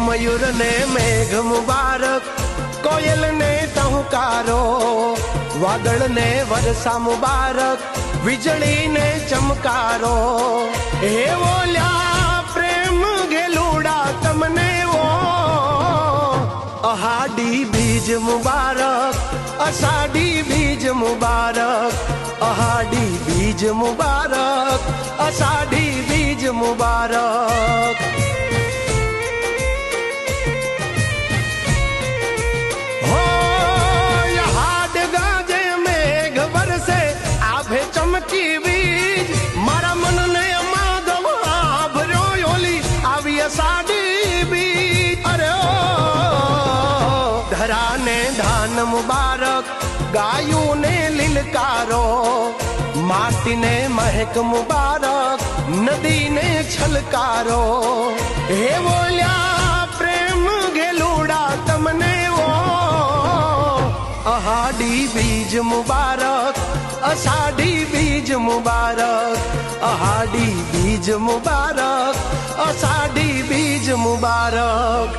મયુર ને મેઘ મુબારક, કોયલ ને ટહુકારો, વાદળ ને વરસા મુબારક, વીજળી ને ચમકારો. હે ઓલ્યા પ્રેમ ગેલુડા તમને ઓ, અહાડી બીજ મુબારક, અષાઢી બીજ મુબારક, અહાડી બીજ મુબારક, અષાઢી બીજ મુબારક. હો હાડ ગાજે મેઘ વરસે, આભે ચમકી બીજ, મારા મનને માધવ આભર્યો ઓલી આવી અષાઢી બીજ. અરે ઓ ધરાને ધાન મુબારક, ગાયું ને લીલકારો, માટીને મહેક મુબારક, નદીને છલકારો. હે બોલ્યા પ્રેમ ગેલુડા તમને ઓ, અહાડી બીજ મુબારક, અષાઢી બીજ મુબારક, અહાડી બીજ મુબારક, અષાઢી બીજ મુબારક.